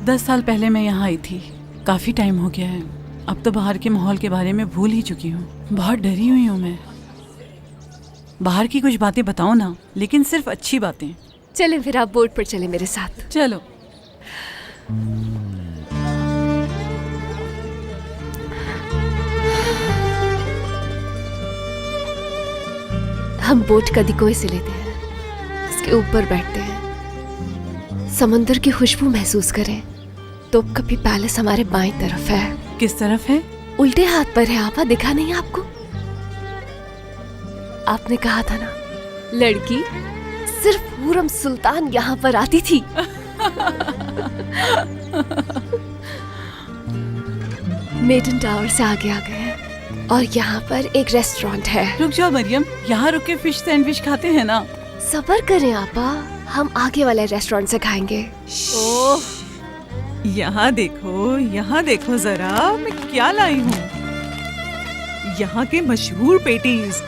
10 साल पहले मैं यहाँ आई थी। काफी टाइम हो गया है। अब तो बाहर के माहौल के बारे में भूल ही चुकी हूँ। बहुत डरी हुई हूँ मैं। बाहर की कुछ बातें बताओ ना, लेकिन सिर्फ अच्छी बातें। चलें फिर, आप बोट पर चलें मेरे साथ। चलो। हम बोट का दिकोई से लेते हैं, उसके ऊपर बैठते हैं, समंदर की खुशबू महसूस करें। तो कभी पैलेस हमारे बाईं तरफ है। किस तरफ है? उल्टे हाथ पर है। आपा दिखा नहीं आपको? आपने कहा था ना, लड़की सिर्फ हुरम सुल्तान यहाँ पर आती थी। मेडन टावर से आगे आ गए हैं और यहाँ पर एक रेस्टोरेंट है। रुक जाओ मरियम, यहाँ रुक के फिश सैंडविच खाते हैं ना। सब्र करें आपा, हम आगे वाले रेस्टोरेंट से खाएंगे। ओह, यहाँ देखो जरा, मैं क्या लाई हूँ। यहाँ के मशहूर पेटीज।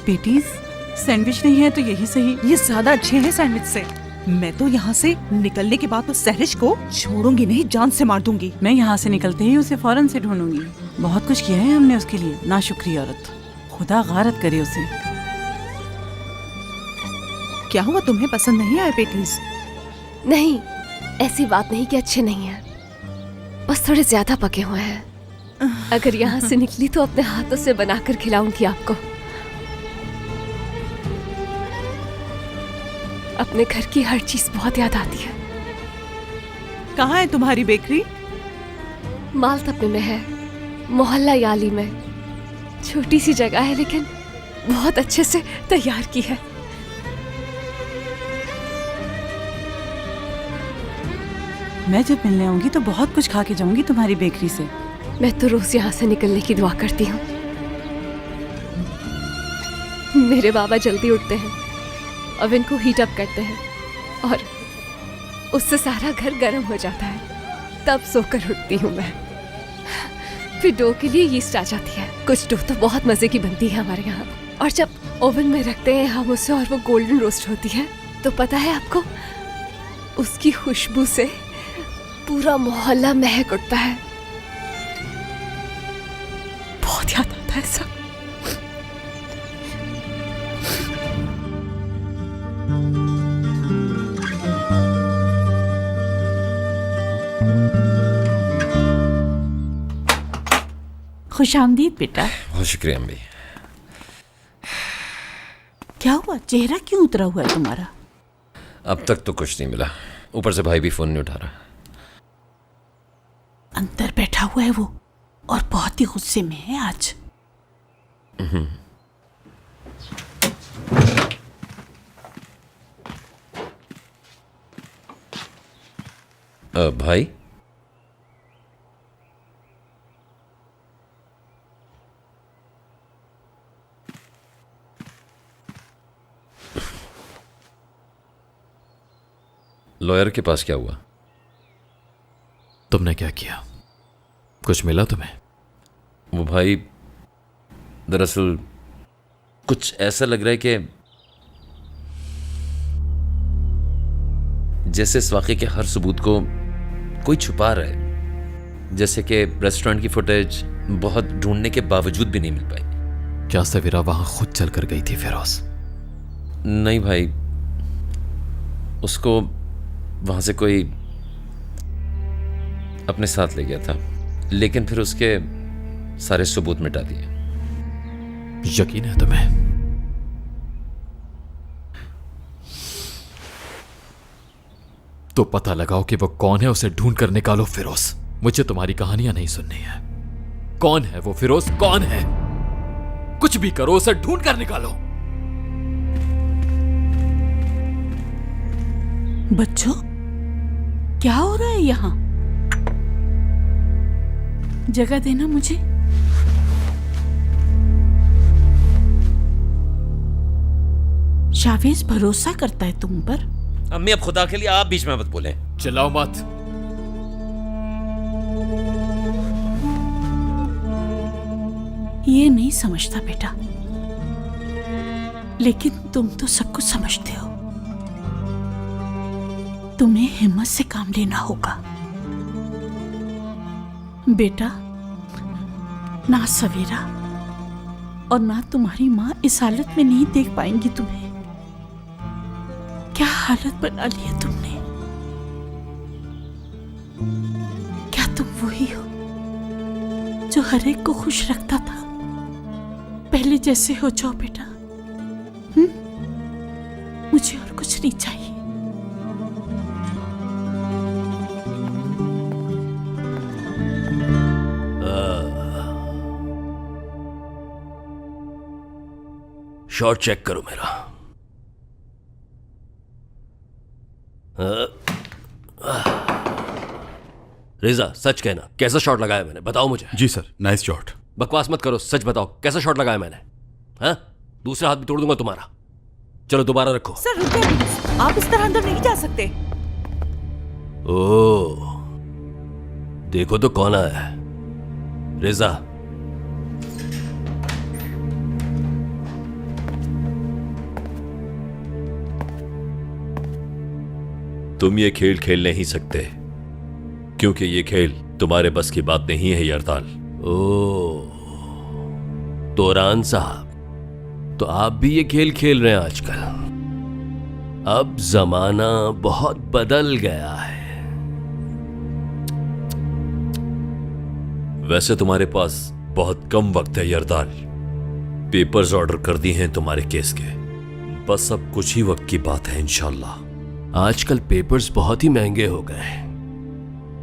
पेटीज? सैंडविच नहीं है तो यही सही। ये ज्यादा अच्छे हैं सैंडविच से। मैं तो यहाँ से निकलने के बाद तो सहरिश को छोड़ूंगी नहीं, जान से मार दूंगी। मैं यहाँ से निकलते ही उसे फौरन से ढूंढूंगी। बहुत कुछ किया है हमने उसके लिए, नाशुक्री औरत। खुदा गारत करे उसे। क्या हुआ, तुम्हें पसंद नहीं आए पेटीज? नहीं, ऐसी बात नहीं कि अच्छे नहीं हैं, बस थोड़े ज्यादा पके हुए हैं। अगर यहाँ से निकली तो अपने हाथों से बनाकर खिलाऊंगी आपको। अपने घर की हर चीज बहुत याद आती है। कहाँ है तुम्हारी बेकरी? मालतपे में है, मोहल्ला याली में। छोटी सी जगह है लेकिन बहुत अच्छे से तैयार की है। मैं जब मिलने आऊंगी तो बहुत कुछ खा के जाऊंगी तुम्हारी बेकरी से। मैं तो रोज यहाँ से निकलने की दुआ करती हूँ। मेरे बाबा जल्दी उठते हैं, ओवन को हीट अप करते हैं और उससे सारा घर गर्म हो जाता है। तब सोकर उठती हूँ मैं। फिर डो के लिए यीस्ट आ जाती है। कुछ डो तो बहुत मजे की बनती है हमारे यहाँ। और जब ओवन में रखते हैं हम उसे और वो गोल्डन रोस्ट होती है, तो पता है आपको, उसकी खुशबू से पूरा मोहल्ला महक उठता है। बहुत याद आता है सब। खुशामदीद बेटा। बहुत शुक्रिया अम्मी। क्या हुआ, चेहरा क्यों उतरा हुआ है तुम्हारा? अब तक तो कुछ नहीं मिला, ऊपर से भाई भी फोन नहीं उठा रहा। अंदर बैठा हुआ है वो और बहुत ही गुस्से में है आज। भाई लॉयर के पास क्या हुआ? तुमने क्या किया? कुछ मिला तुम्हें? वो भाई, दरअसल कुछ ऐसा लग रहा है कि जैसे इस वाक़े के हर सबूत को कोई छुपा रहा है। जैसे कि रेस्टोरेंट की फुटेज बहुत ढूंढने के बावजूद भी नहीं मिल पाई। क्या सवेरा वहां खुद चल कर गई थी फिरोज? नहीं भाई, उसको वहां से कोई अपने साथ ले गया था, लेकिन फिर उसके सारे सबूत मिटा दिए। यकीन है तुम्हें? तो पता लगाओ कि वो कौन है, उसे ढूंढ कर निकालो फिरोज। मुझे तुम्हारी कहानियां नहीं सुननी है। कौन है वो फिरोज, कौन है? कुछ भी करो, उसे ढूंढ कर निकालो। बच्चों, क्या हो रहा है यहाँ? जगह देना मुझे। शावेज भरोसा करता है तुम पर। अम्मी, अब खुदा के लिए आप बीच में मत बोलें। चिल्लाओ मत। ये नहीं समझता बेटा, लेकिन तुम तो सब कुछ समझते हो। तुम्हें हिम्मत से काम लेना होगा बेटा। ना सवेरा और ना तुम्हारी माँ इस हालत में नहीं देख पाएंगी तुम्हें। क्या हालत बना ली है तुमने। क्या तुम वही हो जो हर एक को खुश रखता था। पहले जैसे हो जाओ बेटा। मुझे और कुछ नहीं चाहिए। शॉट चेक करो मेरा। रिजा सच कहना, कैसा शॉट लगाया मैंने, बताओ मुझे। जी सर, नाइस शॉट। बकवास मत करो, सच बताओ कैसा शॉट लगाया मैंने। हाँ, दूसरा हाथ भी तोड़ दूंगा तुम्हारा। चलो दोबारा रखो। सर रुकिए प्लीज, आप इस तरह अंदर नहीं जा सकते। ओ, देखो तो कौन आया है। रिजा, तुम ये खेल खेल नहीं सकते क्योंकि ये खेल तुम्हारे बस की बात नहीं है यरदाल। ओ तोरान साहब, तो आप भी ये खेल खेल रहे हैं आजकल। अब जमाना बहुत बदल गया है। वैसे तुम्हारे पास बहुत कम वक्त है यरदाल। पेपर्स ऑर्डर कर दिए हैं तुम्हारे केस के, बस अब कुछ ही वक्त की बात है इंशाल्लाह। आजकल पेपर्स बहुत ही महंगे हो गए हैं।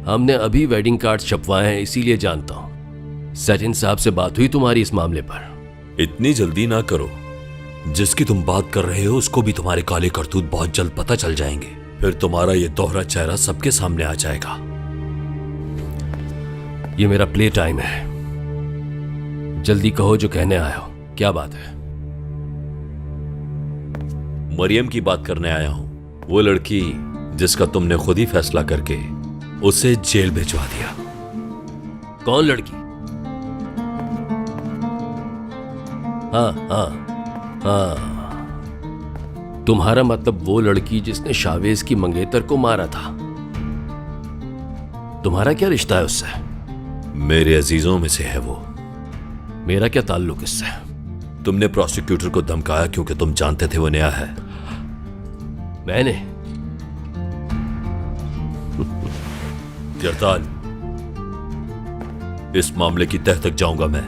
हमने अभी वेडिंग कार्ड छपवाए हैं, इसीलिए जानता हूं। सचिन साहब से बात हुई तुम्हारी इस मामले पर? इतनी जल्दी ना करो। जिसकी तुम बात कर रहे हो उसको भी तुम्हारे काले करतूत बहुत जल्द पता चल जाएंगे। फिर तुम्हारा ये दोहरा चेहरा सबके सामने आ जाएगा। ये मेरा प्ले टाइम है, जल्दी कहो जो कहने आए हो। क्या बात है? मरियम की बात करने आया हूं। वो लड़की जिसका तुमने खुद ही फैसला करके उसे जेल भिजवा दिया। कौन लड़की? हाँ हाँ हाँ, तुम्हारा मतलब वो लड़की जिसने शावेज की मंगेतर को मारा था। तुम्हारा क्या रिश्ता है उससे? मेरे अजीजों में से है वो। मेरा क्या ताल्लुक इससे? तुमने प्रोसिक्यूटर को धमकाया क्योंकि तुम जानते थे वो नया है। मैंने? यरदाल, इस मामले की तह तक जाऊंगा मैं।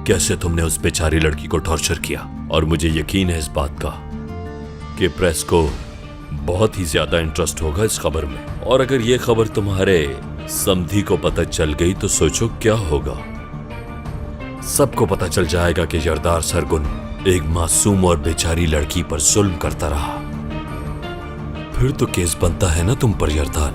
कैसे तुमने उस बेचारी लड़की को टॉर्चर किया, और मुझे यकीन है इस बात का कि प्रेस को बहुत ही ज्यादा इंटरेस्ट होगा इस खबर में। और अगर यह खबर तुम्हारे समधी को पता चल गई तो सोचो क्या होगा। सबको पता चल जाएगा कि यरदार सरगुन एक मासूम और बेचारी लड़की पर जुल्म करता रहा। फिर तो केस बनता है ना तुम पर यरदाल।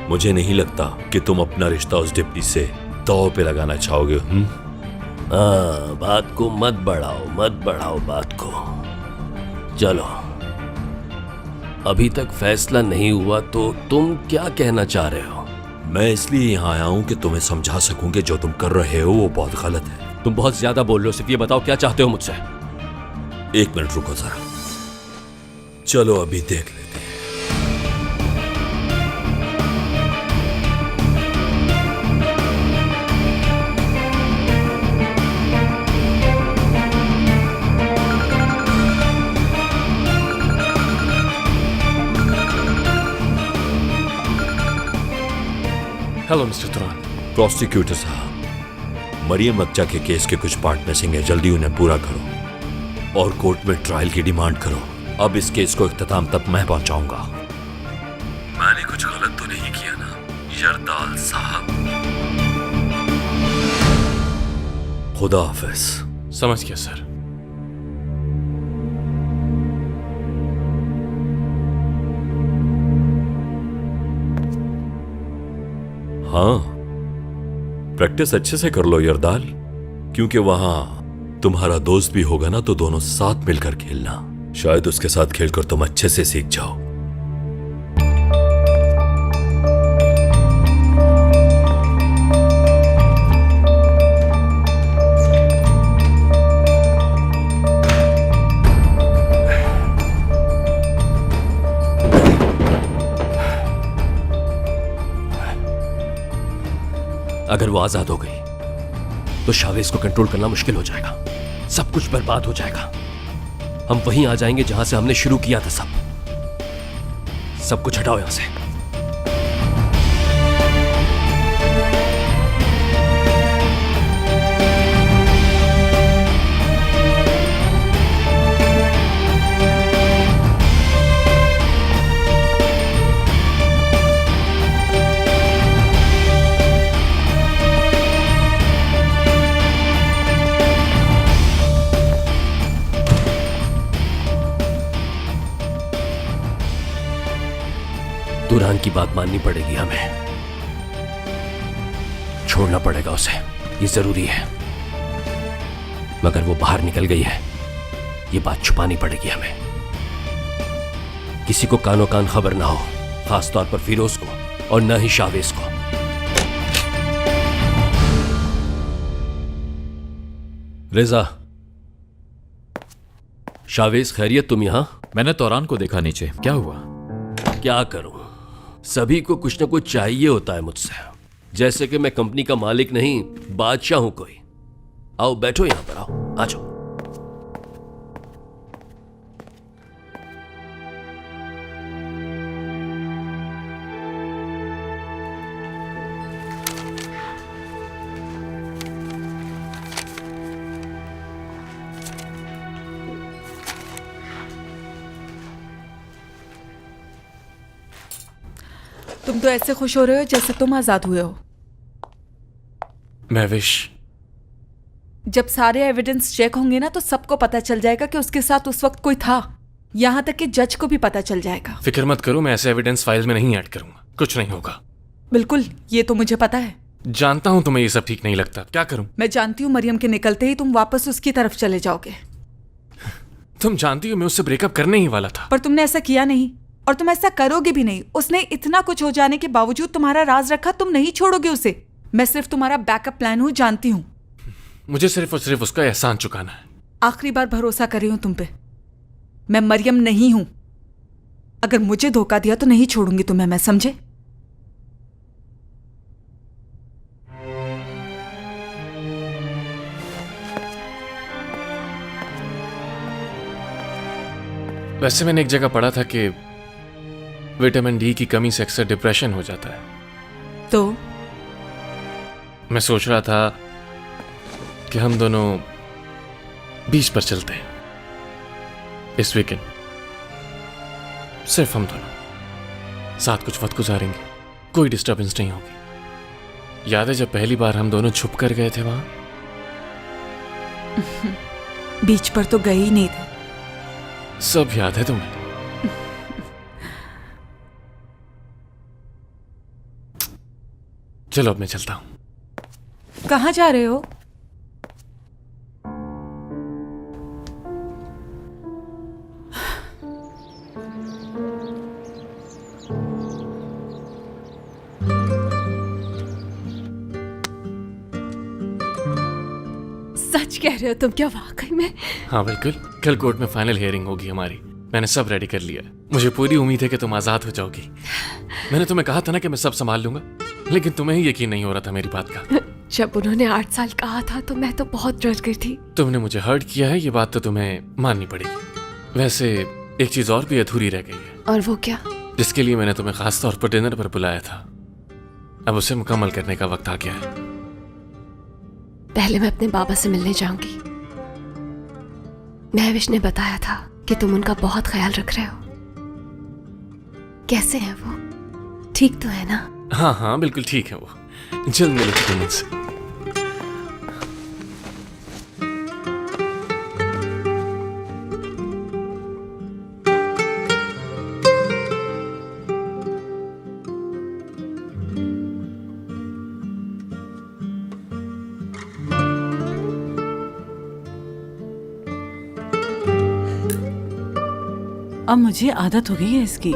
मुझे नहीं लगता कि तुम अपना रिश्ता उस डिप्टी से दांव पे लगाना चाहोगे। हाँ, बात को मत बढ़ाओ बात को। चलो, अभी तक फैसला नहीं हुआ तो तुम क्या कहना चाह रहे हो? मैं इसलिए यहां आया हूं कि तुम्हें समझा सकूं कि जो तुम कर रहे हो वो बहुत गलत है। तुम बहुत ज्यादा बोल रहे हो, सिर्फ ये बताओ क्या चाहते हो मुझसे। 1 मिनट रुको जरा, चलो अभी देख लेते हैं। Hello mister तुरान। प्रोसिक्यूटर साहब, मरियम अक्जा के केस के कुछ पार्ट मिसिंग है, जल्दी उन्हें पूरा करो और कोर्ट में ट्रायल की डिमांड करो। अब इस केस को इख्तिताम तक मैं पहुंचाऊंगा। मैंने कुछ गलत तो नहीं किया ना यरदाल साहब? खुदा हाफिज। समझ गया सर। हाँ, प्रैक्टिस अच्छे से कर लो यरदाल, क्योंकि वहां तुम्हारा दोस्त भी होगा ना, तो दोनों साथ मिलकर खेलना। शायद उसके साथ खेलकर तुम अच्छे से सीख जाओ। अगर वो आजाद हो गई तो शावेज को कंट्रोल करना मुश्किल हो जाएगा, सब कुछ बर्बाद हो जाएगा। हम वहीं आ जाएंगे जहां से हमने शुरू किया था। सब कुछ हटाओ यहां से। तुरान की बात माननी पड़ेगी हमें, छोड़ना पड़ेगा उसे, ये जरूरी है। मगर वो बाहर निकल गई है, ये बात छुपानी पड़ेगी हमें। किसी को कानो कान खबर ना हो, खास तौर पर फिरोज को और न ही शावेज को। रेजा, शावेज खैरियत, तुम यहां? मैंने तौरान को देखा नीचे, क्या हुआ? क्या करूं, सभी को कुछ ना कुछ चाहिए होता है मुझसे, जैसे कि मैं कंपनी का मालिक नहीं, बादशाह हूं कोई। आओ बैठो यहां पर, आओ, आ जाओ। तुम तो ऐसे खुश हो रहे हो जैसे तुम आजाद हुए हो। महविश, जब सारे एविडेंस चेक होंगे ना तो सबको पता चल जाएगा कि उसके साथ उस वक्त कोई था। यहां तक कि जज को भी पता चल जाएगा। फिक्र मत करो, मैं ऐसे एविडेंस फाइल में नहीं ऐड करूंगा, कुछ नहीं होगा। बिल्कुल, ये तो मुझे पता है। जानता हूं तुम्हें ये सब ठीक नहीं लगता, क्या करूं? मैं जानती हूँ मरियम के निकलते ही तुम वापस उसकी तरफ चले जाओगे। तुम जानती हो मैं उससे ब्रेकअप करने ही वाला था। पर तुमने ऐसा किया नहीं और तुम ऐसा करोगे भी नहीं। उसने इतना कुछ हो जाने के बावजूद तुम्हारा राज रखा, तुम नहीं छोड़ोगे उसे। मैं सिर्फ तुम्हारा बैकअप प्लान हूं, जानती हूं। मुझे सिर्फ और सिर्फ उसका एहसान चुकाना है। आखिरी बार भरोसा कर रही हूं तुम पे। मैं मरियम नहीं हूं। अगर मुझे धोखा दिया तो नहीं छोड़ूंगी तुम्हें मैं, समझे? वैसे मैंने एक जगह पढ़ा था कि विटामिन डी की कमी से अक्सर डिप्रेशन हो जाता है। तो मैं सोच रहा था कि हम दोनों बीच पर चलते हैं इस वीकेंड, सिर्फ हम दोनों साथ कुछ वक्त गुजारेंगे, कोई डिस्टर्बेंस नहीं होगी। याद है जब पहली बार हम दोनों छुप कर गए थे वहां? बीच पर तो गए ही नहीं थे। सब याद है तुम्हें? चलो अब मैं चलता हूं। कहाँ जा रहे हो? सच कह रहे हो तुम क्या वाकई में? हाँ बिल्कुल, कल कोर्ट में फाइनल हियरिंग होगी हमारी। मैंने सब रेडी कर लिया है। मुझे पूरी उम्मीद है कि तुम आजाद हो जाओगी। मैंने तुम्हें कहा था ना कि मैं सब संभाल लूंगा, लेकिन तुम्हें ही यकीन नहीं हो रहा था मेरी बात का। जब उन्होंने 8 साल कहा था तो मैं तो बहुत डर गई थी। तुमने मुझे हर्ट किया है, ये बात तो तुम्हें माननी पड़ेगी। वैसे एक चीज और भी अधूरी रह गई है। और वो क्या? जिसके लिए मैंने तुम्हें खास तौर पर डिनर पर बुलाया था, अब उसे मुकम्मल करने का वक्त आ गया है। पहले मैं अपने बाबा से मिलने जाऊंगी। महविश ने बताया था कि तुम उनका बहुत ख्याल रख रहे हो। कैसे हैं वो? ठीक तो है ना? हाँ हाँ बिल्कुल ठीक है वो। जल्द मिलोगी तुम उनसे। अब मुझे आदत हो गई है इसकी,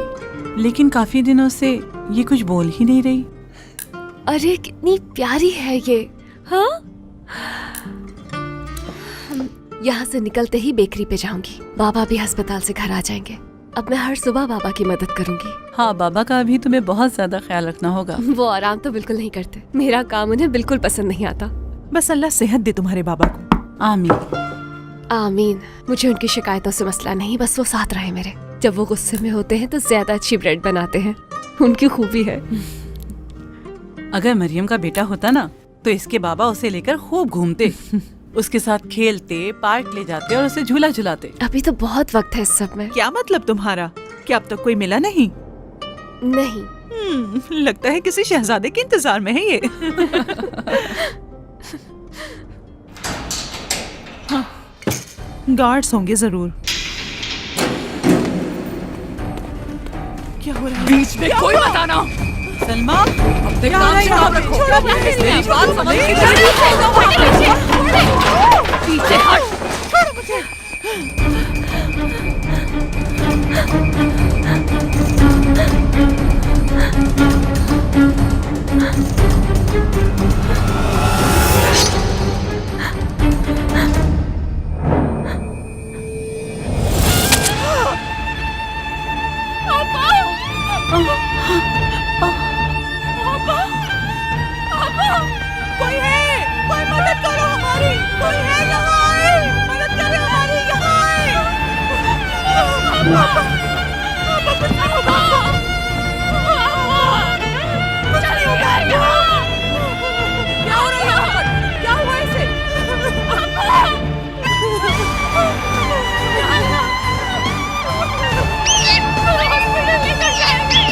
लेकिन काफी दिनों से ये कुछ बोल ही नहीं रही। अरे कितनी प्यारी है ये। हाँ, यहाँ से निकलते ही बेकरी पे जाऊंगी। बाबा भी अस्पताल से घर आ जाएंगे। अब मैं हर सुबह बाबा की मदद करूंगी। हाँ, बाबा का अभी तुम्हें बहुत ज्यादा ख्याल रखना होगा। वो आराम तो बिल्कुल नहीं करते। मेरा काम उन्हें बिल्कुल पसंद नहीं आता। बस अल्लाह सेहत दे तुम्हारे बाबा को। आमीन। आमीन। मुझे उनकी शिकायतों से मसला नहीं, बस वो साथ रहे मेरे। जब वो गुस्से में होते हैं तो ज्यादा अच्छी ब्रेड बनाते हैं, उनकी खूबी है। अगर मरियम का बेटा होता ना तो इसके बाबा उसे लेकर खूब घूमते, उसके साथ खेलते, पार्क ले जाते और उसे झूला झुलाते। अभी तो बहुत वक्त है इस सब में। क्या मतलब तुम्हारा? क्या अब तक कोई मिला नहीं? नहीं। लगता है किसी शहजादे के इंतजार में है ये। हाँ, गार्ड्स होंगे जरूर। क्या हो रहा है? बीच में कोई बताना। सलमा, अपने काम से काम रखो। मेरी बात समझ पीछे हट। कोई है? कोई मदद करो हमारी! कोई है यहाँ आए! मदद करे हमारी, यहाँ आए! पापा, पापा, कुछ नहीं होगा आपको। कुछ नहीं होगा आपको। क्या हो रहा है यहाँ पर? क्या हुआ इसे? हॉस्पिटल लेकर जाएंगे।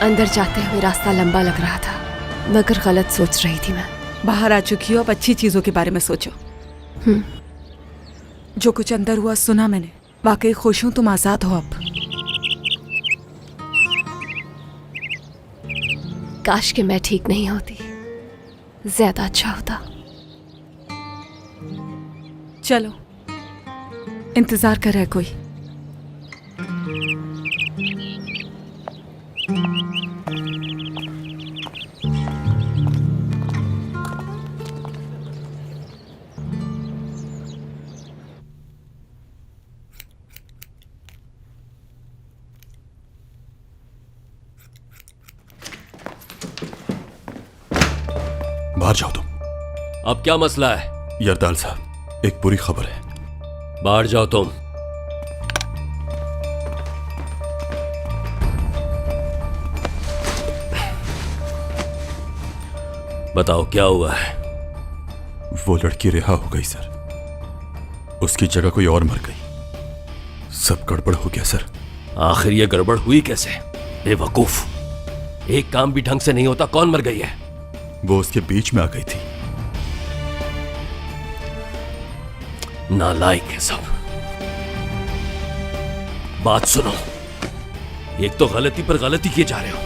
अंदर जाते हुए रास्ता लंबा लग रहा था, मगर गलत सोच रही थी मैं। बाहर आ चुकी हो, अब अच्छी चीजों के बारे में सोचो। जो कुछ अंदर हुआ सुना मैंने, वाकई खुश हूं तुम आजाद हो अब। काश कि मैं ठीक नहीं होती, ज्यादा अच्छा होता। चलो, इंतजार कर रहा है कोई। बाहर जाओ तुम। अब क्या मसला है? यरदाल साहब, एक बुरी खबर है। बाहर जाओ तुम। बताओ क्या हुआ है? वो लड़की रिहा हो गई सर। उसकी जगह कोई और मर गई। सब गड़बड़ हो गया सर। आखिर ये गड़बड़ हुई कैसे? बेवकूफ, एक काम भी ढंग से नहीं होता। कौन मर गई है? वो उसके बीच में आ गई थी। नालायक है सब। बात सुनो, एक तो गलती पर गलती किए जा रहे हो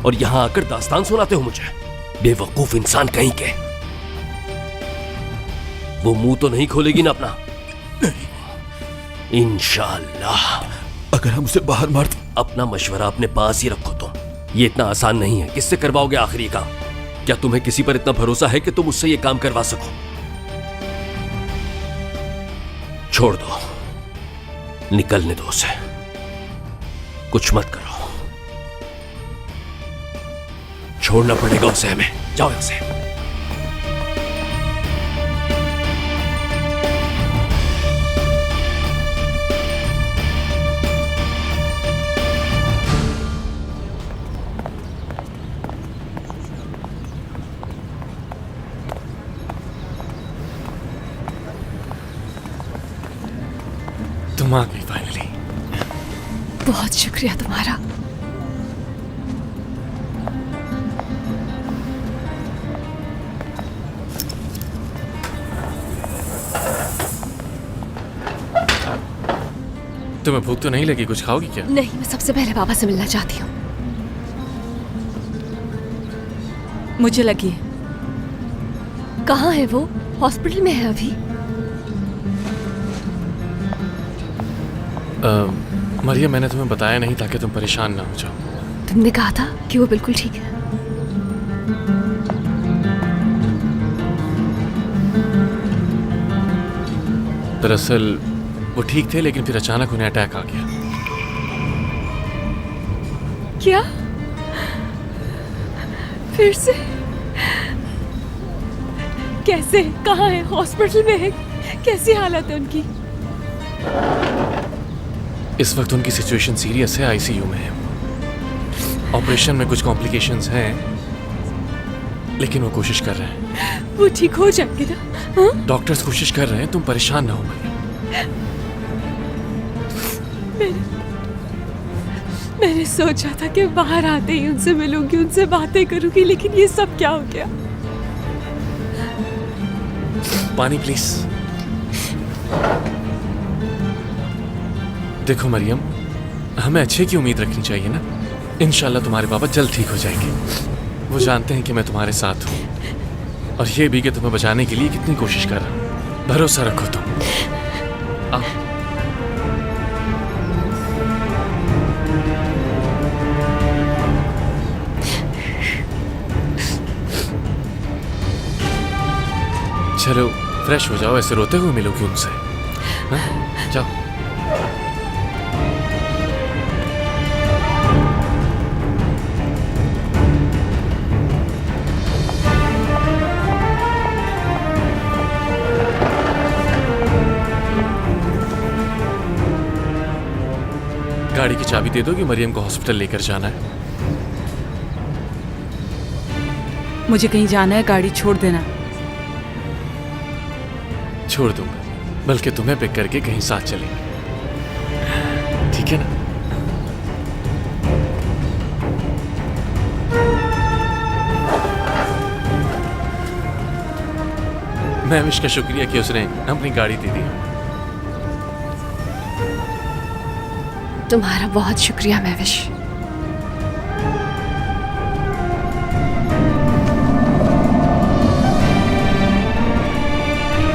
और यहां आकर दास्तान सुनाते हो मुझे। बेवकूफ इंसान कहीं के। वो मुंह तो नहीं खोलेगी ना अपना? इंशाअल्लाह। अगर हम उसे बाहर मार दें। अपना मशवरा अपने पास ही रखो तुम। ये इतना आसान नहीं है। किससे करवाओगे आखिर ये काम? क्या तुम्हें किसी पर इतना भरोसा है कि तुम उससे ये काम करवा सको? छोड़ दो, निकलने दो उसे। कुछ मत करो। छोड़ना पड़ेगा उसे हमें। जाओ यहां से। तुम आ गई फाइनली। बहुत शुक्रिया तुम्हारा। तुम्हें भूख तो नहीं लगी? कुछ खाओगी क्या? नहीं, मैं सबसे पहले बाबा से मिलना चाहती हूँ। मुझे लगी है। कहाँ है वो? हॉस्पिटल में है अभी? मरियम, मैंने तुम्हें बताया नहीं ताकि तुम परेशान ना हो जाओ। तुमने कहा था कि वो बिल्कुल ठीक है। दरअसल वो ठीक थे, लेकिन फिर अचानक उन्हें अटैक आ गया। क्या? फिर से? कैसे? कहाँ है? हॉस्पिटल में है? कैसी हालत है उनकी? इस वक्त उनकी सिचुएशन सीरियस है, आईसीयू में है। ऑपरेशन में कुछ कॉम्प्लिकेशंस हैं, लेकिन वो कोशिश कर रहे हैं। वो ठीक हो जाएंगे ना? हाँ? डॉक्टर्स कोशिश कर रहे हैं, तुम परेशान ना हो मरियम। मैंने सोचा था कि बाहर आते ही उनसे मिलूंगी, उनसे बातें करूंगी, लेकिन ये सब क्या हो गया? पानी प्लीज। देखो मरियम, हमें अच्छे की उम्मीद रखनी चाहिए ना। इंशाल्लाह तुम्हारे पापा जल्द ठीक हो जाएंगे। वो जानते हैं कि मैं तुम्हारे साथ हूँ, और ये भी कि तुम्हें बचाने के लिए कितनी कोशिश कर रहा हूँ। भरोसा रखो तुम। आओ। चलो फ्रेश हो जाओ, ऐसे रोते हुए मिलोगी उनसे। हाँ? जाओ। गाड़ी की चाबी दे दो कि मरियम को हॉस्पिटल लेकर जाना है। मुझे कहीं जाना है, गाड़ी छोड़ देना। छोड़ दूंगा, बल्कि तुम्हें पिक करके कहीं साथ चलेंगे, ठीक है ना? महविश का शुक्रिया कि उसने अपनी गाड़ी दे दी। तुम्हारा बहुत शुक्रिया महविश।